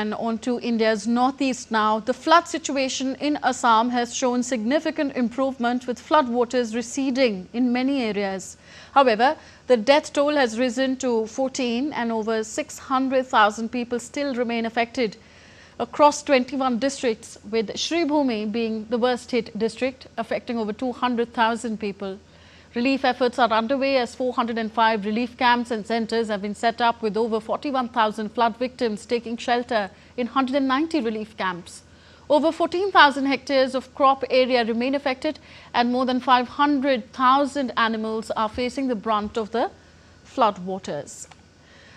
And on to India's northeast now. The flood situation in Assam has shown significant improvement with floodwaters receding in many areas. However, the death toll has risen to 14 and over 600,000 people still remain affected across 21 districts, with Shribhumi being the worst hit district, affecting over 200,000 people. Relief efforts are underway as 405 relief camps and centres have been set up, with over 41,000 flood victims taking shelter in 190 relief camps. Over 14,000 hectares of crop area remain affected and more than 500,000 animals are facing the brunt of the flood waters.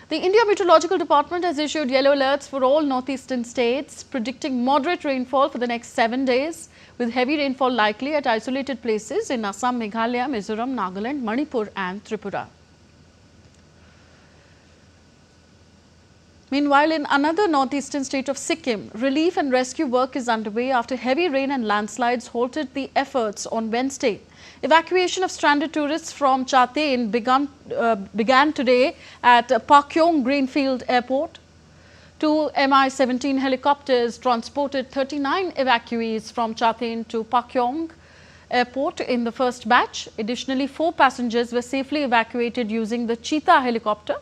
The India Meteorological Department has issued yellow alerts for all northeastern states, predicting moderate rainfall for the next 7 days, with heavy rainfall likely at isolated places in Assam, Meghalaya, Mizoram, Nagaland, Manipur and Tripura. Meanwhile, in another northeastern state of Sikkim, relief and rescue work is underway after heavy rain and landslides halted the efforts on Wednesday. Evacuation of stranded tourists from Chatain began today at Pakyong Greenfield Airport. Two Mi-17 helicopters transported 39 evacuees from Chatain to Pakyong Airport in the first batch. Additionally, 4 passengers were safely evacuated using the Cheetah helicopter.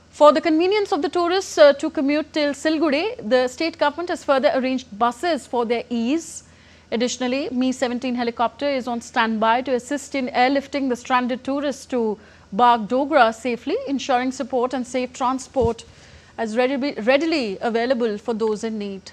For the convenience of the tourists to commute till Silguri, the state government has further arranged buses for their ease. Additionally, Mi-17 helicopter is on standby to assist in airlifting the stranded tourists to Bagdogra safely, ensuring support and safe transport as readily available for those in need.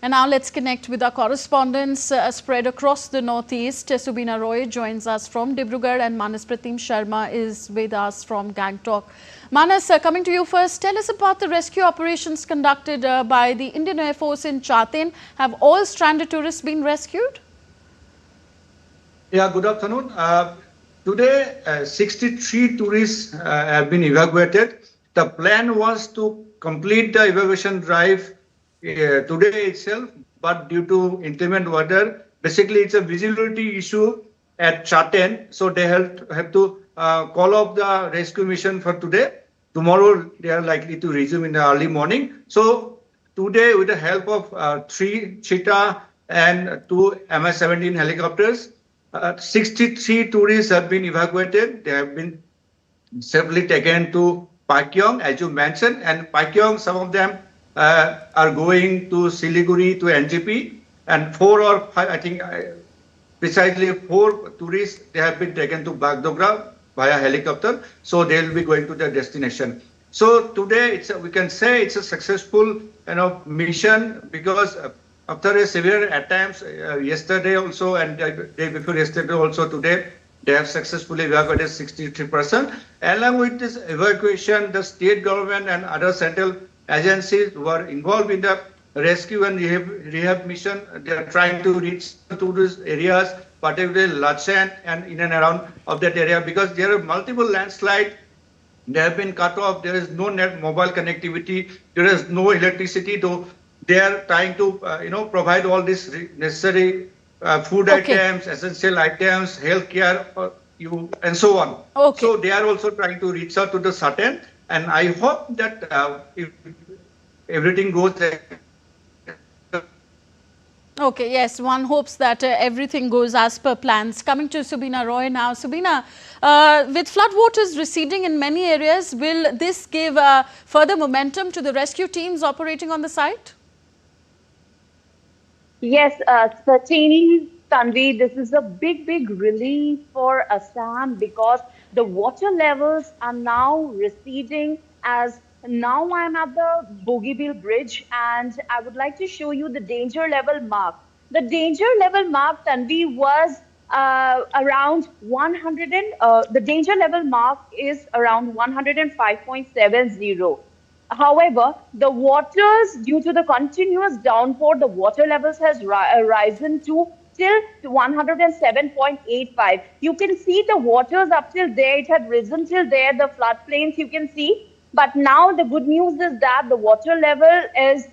And now let's connect with our correspondents spread across the northeast. Subina Roy joins us from Dibrugarh and Manas Pratim Sharma is with us from Gangtok. Manas, coming to you first, tell us about the rescue operations conducted by the Indian Air Force in Chatain. Have all stranded tourists been rescued? Yeah, good afternoon. Today, 63 tourists have been evacuated. The plan was to complete the evacuation drive today itself, but due to inclement weather, basically it's a visibility issue at Chatain, so they have to call off the rescue mission for today. Tomorrow they are likely to resume in the early morning. So today, with the help of 3 Cheetah and 2 Mi-17 helicopters, 63 tourists have been evacuated. They have been safely taken to Pakyong, as you mentioned, and Pakyong, some of them are going to Siliguri to NGP, and 4 or 5, I think precisely 4 tourists, they have been taken to Bagdogra via helicopter, so they will be going to their destination. So today, we can say it's a successful mission, because after a severe attempts yesterday also and the day before yesterday also, today they have successfully evacuated 63%. Along with this evacuation, the state government and other central agencies who are involved in the rescue and rehab mission, they are trying to reach to these areas, particularly Lachen and in and around of that area, because there are multiple landslides. They have been cut off. There is no net mobile connectivity. There is no electricity. Though they are trying to provide all these necessary food items, essential items, healthcare, and so on. Okay. So they are also trying to reach out to the Chatain. And I hope that if everything goes. Okay, yes, one hopes that everything goes as per plans. Coming to Subina Roy now. Subina, with floodwaters receding in many areas, will this give further momentum to the rescue teams operating on the site? Yes, certainly, Tanvi, this is a big relief for Assam, because the water levels are now receding. As now I'm at the Bogeybill Bridge, and I would like to show you the danger level mark. The danger level mark, Tanvi, was around 100 the danger level mark is around 105.70. However, the waters, due to the continuous downpour, the water levels has risen to till 107.85. You can see the waters up till there, it had risen till there, the floodplains you can see. But now the good news is that the water level is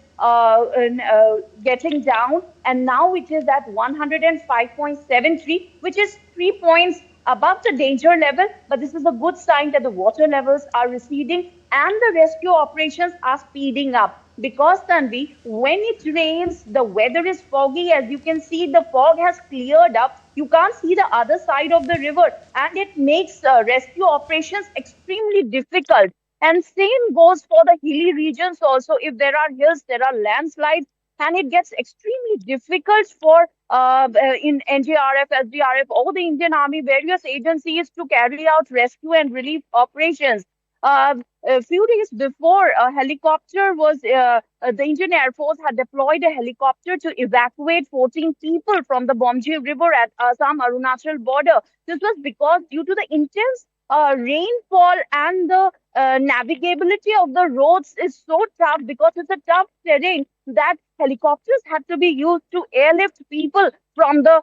getting down, and now it is at 105.73, which is 3 points above the danger level, but this is a good sign that the water levels are receding and the rescue operations are speeding up. Because, Tanvi, when it rains, the weather is foggy. As you can see, the fog has cleared up. You can't see the other side of the river, and it makes rescue operations extremely difficult. And same goes for the hilly regions also. If there are hills, there are landslides, and it gets extremely difficult for in NDRF, SDRF, all the Indian Army, various agencies to carry out rescue and relief operations. A few days before, a helicopter was, the Indian Air Force had deployed a helicopter to evacuate 14 people from the Bomji River at Assam-Arunachal border. This was because due to the intense rainfall and the navigability of the roads is so tough because it's a tough terrain that helicopters had to be used to airlift people from the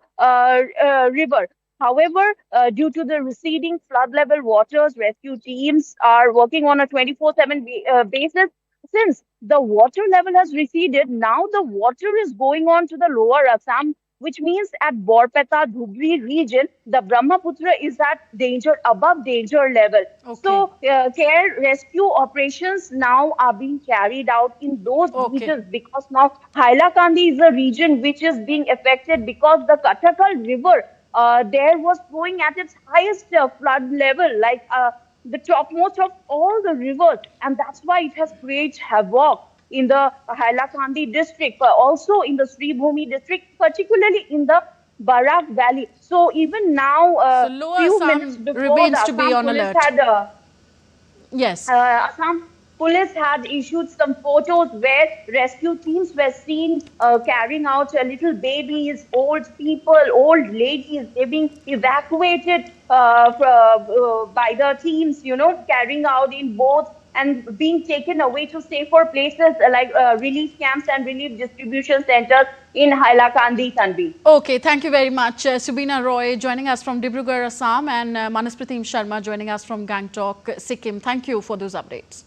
river. However, due to the receding flood level waters, rescue teams are working on a 24/7 basis. Since the water level has receded, now the water is going on to the lower Assam, which means at Borpeta, Dhubri region, the Brahmaputra is at danger, above danger level. Okay. So, care rescue operations now are being carried out in those regions, because now Hailakandi is a region which is being affected because the Kathakal River there was flowing at its highest flood level, like the topmost of all the rivers, and that's why it has created havoc in the Hailakandi district, but also in the Sribhumi district, particularly in the Barak Valley. So even now, so lower few Assam minutes before, remains the to be Assam on police alert. had Yes. Assam police had issued some photos where rescue teams were seen carrying out little babies, old people, old ladies. They're being evacuated by the teams, you know, carrying out in boats and being taken away to safer places like relief camps and relief distribution centers in Hailakandi, Tanvi. Okay, thank you very much. Subina Roy joining us from Dibrugarh, Assam, and Manaspratim Sharma joining us from Gangtok, Sikkim. Thank you for those updates.